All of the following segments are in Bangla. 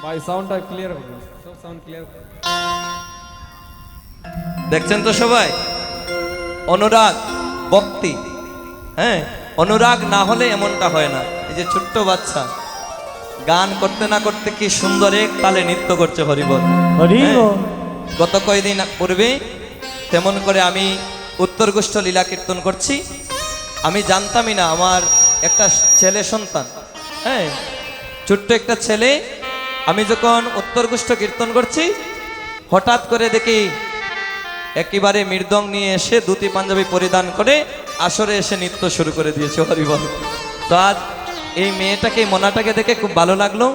ভাই সাউন্ডটা ক্লিয়ার করুন, সব সাউন্ড ক্লিয়ার করুন। দেখছেন তো সবাই, অনুরাগ ভক্তি। হ্যাঁ, অনুরাগ না হলে এমনটা হয় না। এই যে ছোট্ট বাচ্চা গান করতে না করতে কি সুন্দর এক তালে নৃত্য করছে হরিবল। হ্যাঁ, গত কয়েকদিন পূর্বে তেমন করে আমি উত্তর গোষ্ঠ লীলা কীর্তন করছি। আমি জানতামই না আমার একটা ছেলে সন্তান, হ্যাঁ ছোট্ট একটা ছেলে, আমি যখন উত্তর গোষ্ঠ কীর্তন করছি হঠাৎ করে দেখি একেবারে মৃদং নিয়ে এসে ধুতি পাঞ্জাবি পরিধান করে আসরে এসে নৃত্য শুরু করে দিয়েছে হরিবল। তো আজ এই মেয়েটাকে, মনাটাকে দেখে খুব ভালো লাগলো।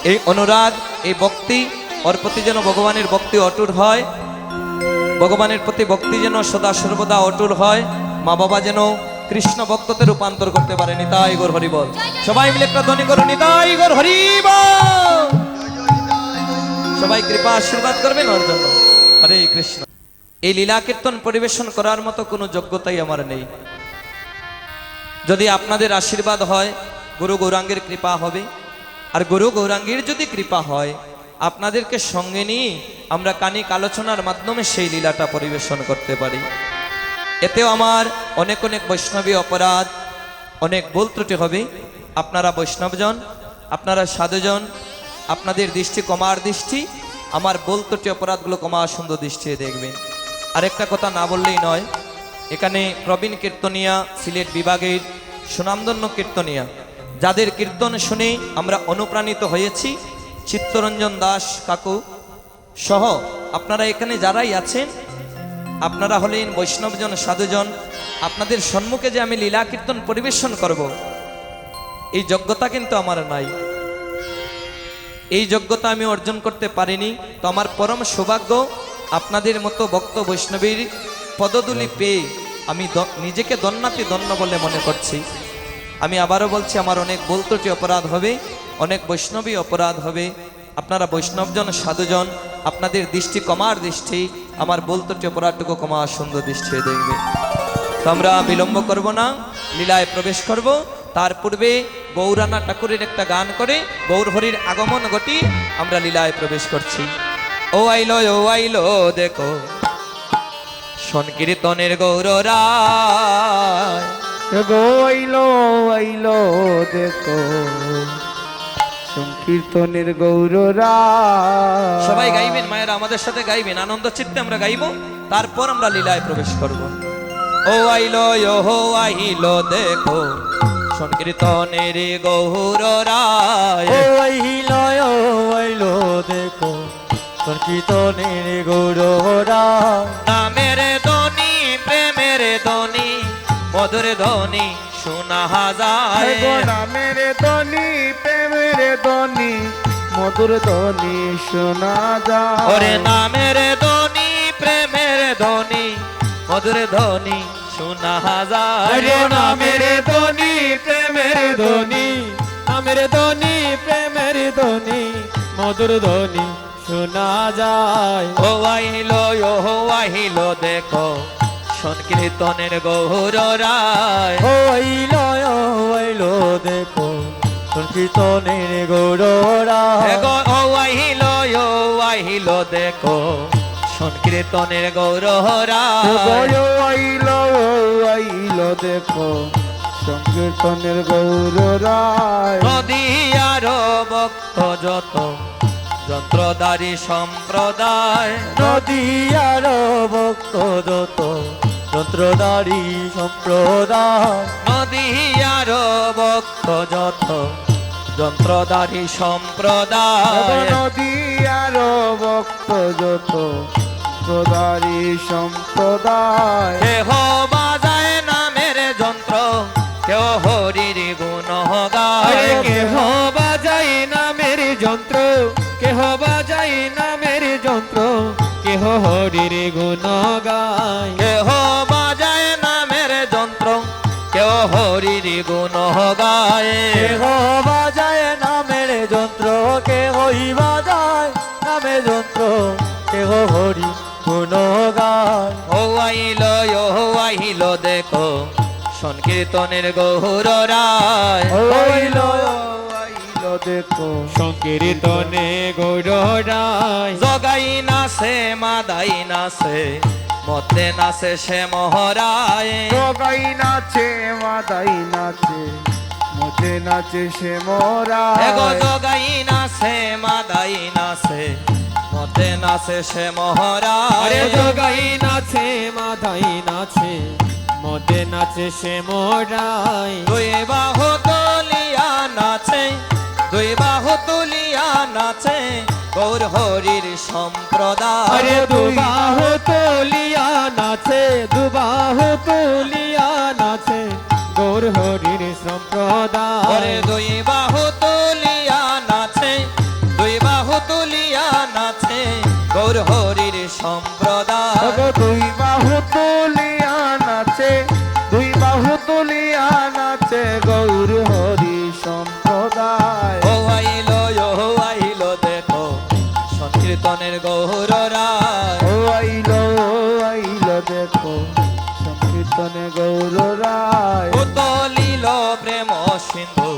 এই অনুরাগ, এই ভক্তি, ওর প্রতি যেন ভগবানের ভক্তি অটুট হয়, ভগবানের প্রতি ভক্তি যেন সদা সর্বদা অটুট হয়, মা বাবা যেন কৃষ্ণ ভক্ততে রূপান্তর করতে পারে। নিতাই গৌর হরিবল। সবাই মিলে একটা ধ্বনি করুন, নিতাই গৌর হরিবল। সবাই কৃপা আশীর্বাদ করবেন ওর জন্য। হরে কৃষ্ণ। এই লীলা কীর্তন পরিবেশন করার মতো কোনো যোগ্যতাই আমার নেই। যদি আপনাদের আশীর্বাদ হয়, গুরু গৌরাঙ্গের কৃপা হবে। আর গুরু গৌরাঙ্গের যদি কৃপা হয়, আপনাদেরকে সঙ্গে নিয়ে আমরা কানিক আলোচনার মাধ্যমে সেই লীলাটা পরিবেশন করতে পারি। এতেও আমার অনেক অনেক বৈষ্ণবী অপরাধ, অনেক ভুল ত্রুটি হবে। আপনারা বৈষ্ণবজন, আপনারা সাধুজন, আপনাদের দৃষ্টি কমার দৃষ্টি, আমার ভুল ত্রুটি অপরাধগুলো কমা সুন্দর দৃষ্টিতে দেখবেন। আরেকটা কথা না বললেই নয়, এখানে প্রবীণ কীর্তনিয়া, সিলেট বিভাগের সুনামধন্য কীর্তনিয়া, যাদের কীর্তন শুনে আমরা অনুপ্রাণিত হয়েছি, চিত্তরঞ্জন দাস কাকু সহ আপনারা এখানে যারাই আছেন, আপনারা হলেন বৈষ্ণবজন, সাধুজন। আপনাদের সম্মুখে যে আমি লীলা কীর্তন পরিবেশন করব, এই যোগ্যতা কিন্তু আমার নাই। এই যোগ্যতা আমি অর্জন করতে পারিনি। তো আমার পরম সৌভাগ্য আপনাদের মতো ভক্ত বৈষ্ণবীর পদধূলি পেয়ে আমি নিজেকে ধন্যাতি ধন্য বলে মনে করছি। আমি আবারও বলছি, আমার অনেক ভুল ত্রুটি অপরাধ হবে, অনেক বৈষ্ণবী অপরাধ হবে। আপনারা বৈষ্ণবজন, সাধুজন, আপনাদের দৃষ্টি কমার দৃষ্টি, আমার ভুল ত্রুটি অপরাধটুকু কমা সুন্দর দৃষ্টি দেখবে। তো আমরা বিলম্ব করব না, লীলায় প্রবেশ করব। তার পূর্বে গৌরানা ঠাকুরের একটা গান করে গৌর হরির আগমন ঘটি আমরা লীলায় প্রবেশ করছি। ও আইলো দেখো সংকীর্তনের গৌর রায়, গো আইলো দেখো সংকীর্তনের গৌররা। সবাই গাইবেন, মায়েরা আমাদের সাথে গাইবেন, আনন্দ চিত্তে আমরা গাইব, তারপর আমরা লীলায় প্রবেশ করব। ও আইলো দেখো সংকীর্তনের গৌর রায়, ও আইলো দেখো সংকীর্তনের গৌররা। নামের ধ্বনি, প্রেমের ধ্বনি, মধুর ধ্বনি শোনা যায়। নামের ধ্বনি, প্রেমের ধ্বনি, মধুর ধ্বনি শোনা যায়। ওরে নামের ধ্বনি, প্রেমের ধ্বনি, মধুর ধ্বনি শোনা যায়। নামের ধ্বনি, প্রেমের ধ্বনি, নামের ধ্বনি, প্রেমের ধ্বনি, মধুর ধ্বনি শোনা যায়। ও আইলো দেখো সংকীর্তনের গৌর রায়, ও আইলো দেখো সংকীর্তনের গৌররা। ও আইলো দেখো সংকীর্তনের গৌর রায়। আইলো দেখো সংকীর্তনের গৌররা। নদী আর ভক্ত যত, যন্ত্রধারী সম্প্রদায়, নদী আর ভক্ত যত, যন্ত্রধারী সম্প্রদায়। নদী আর ভক্ত যত, যন্ত্রধারী সম্প্রদায়। নদী আর ভক্ত যত, যন্ত্রধারী সম্প্রদায়। কেহ বাজায় নামের যন্ত্র, কেউ হরির গুণ গায়। কেহ বাজাই নামের যন্ত্র, কেহ বাজাই নামের যন্ত্র, কেহ হরির গুণ গায়। কেহ বাজায় নামের যন্ত্র, কেউ হরির গুণ গায়। কেহ বাজায় নামের যন্ত্র, কেহই বাজায় নামের যন্ত্র, কেহ হরি গুণ গায়। ও আইলো দেখো সংকীর্তনের গৌর রায়, আইলো দেখো সংকীর্তনে গৌরায় জগাই নাচে মাদাই নাচে মতে নাচে সে মহরায় জগাই নাচে মাদাই নাচে মতে নাচে সে মোরা এগো জগাই নাচে মাদাই নাচে মতে নাচে সে মহরায় আরে জগাই নাচে মাধাই নাচে মদে নাচে সে মোরাই দুই বাহু তুলিয়া নাচে দুই বাহু তুলিয়া নাচে গৌর হরির সম্প্রদায় আরে দুবাহু তুলিয়া নাচে দুবাহু তুলিয়া নাচে গৌর হরির সম্প্রদায় ওরে দুই বাহু তুলিয়া নাচে দুই বাহু তুলিয়া নাচে গৌর হরির সম্প্রদায় দুই বাহু তুলিয়া নাচে দুই বাহু তুলিয়া নাচে গৌর হরি সম্প্রদায় ও আইলো দেখো সংকীর্তনের গৌর রায় ও আইলো দেখো সংকীর্তনে গৌর রায় উতলিল প্রেম সিন্ধু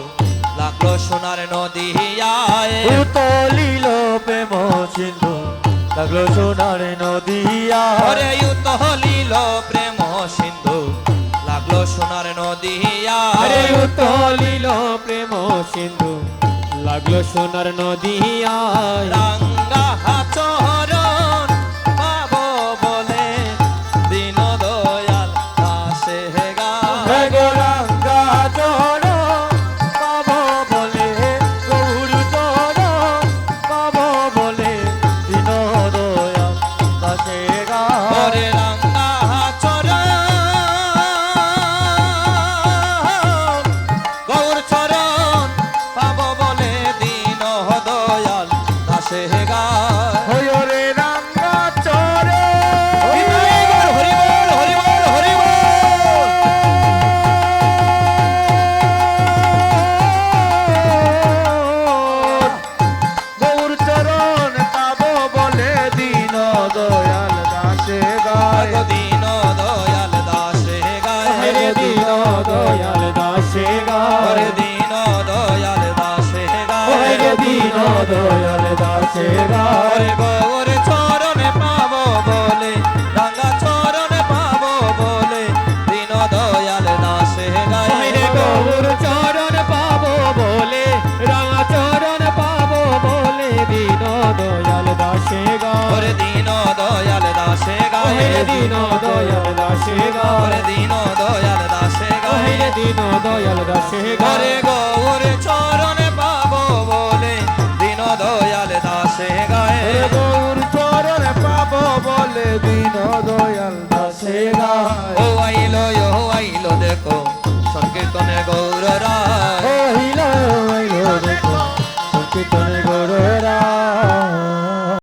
লাগলো সোনার নদীয়ায় উতলিল প্রেম সিন্ধু লাগলো সোনার নদিয়া ওরে উতলিল প্রেম সিন্ধু লাগলো সোনার নদীয়ায় আরে উতলিল প্রেম সিন্ধু লাগলো সোনার নদিয়ায় রাঙ্গা চরণ পাবো বলে দিন দয়াল দাসে গায় গৌরাঙ্গা চরণ পাবো বলে গৌর চরণ পাবো বলে দিন দয়াল দাসে গায় ওরে রাঙ্গা চরণ গৌর চরণ পাবো বলে দিন দয়াল দাসে গায় হরে রাঙ্গা চরে হরি বল হরি বল হরি বল গৌর চরণ পাবো বলে দিন দয়াল দাসে গায় দিন দয়াল দাসে গায় হরে দিন দয়াল দাসে হরে গায় দিন দয়াল দাসে হরে গায় দিন দয়াল দাসে হরে গায় গৌর চরণে পাবো বলে রাঙ্গা চরণে পাবো বলে দিন দয়াল দাসে গায় হরে গৌর চরণ পাবো বলে রাঙা চরণ পাবো বলে দিন দয়াল দাসে গায় হরে দিন দয়াল দাসে গায় হরে দিন দয়াল দাসে হরে গায় দিন দয়াল দাসে গায় হরে দিন দয়াল দাসে হরে গায় গৌর চরণে পাবো বলে দিন দয়াল দাসে গায়